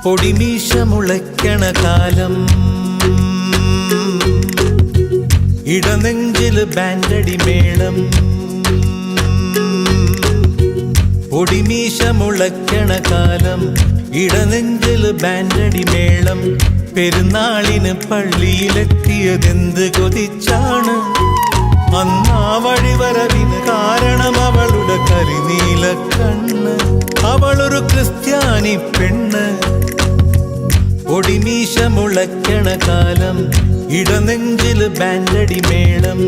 പൊടിമീശ മുളയ്ക്കണ കാലം, ഇടനെഞ്ചില് ബാൻഡടി മേളം. പൊടിമീശ മുളയ്ക്കണ കാലം, ഇടനെഞ്ചില് ബാൻഡടി മേളം. പെരുന്നാളിന് പള്ളിയിലെത്തിയതെന്ത് കൊതിച്ചാണ്. അന്നാ വഴിവരവിന് കാരണം അവളുടെ കരിനീല കണ്ണ്. അവളൊരു ക്രിസ്ത്യാനി പെണ്ണ്. പൊടിമീശ മുളയ്ക്കണ കാലം, ഇടനെഞ്ചില് ബാൻഡടി മേളം.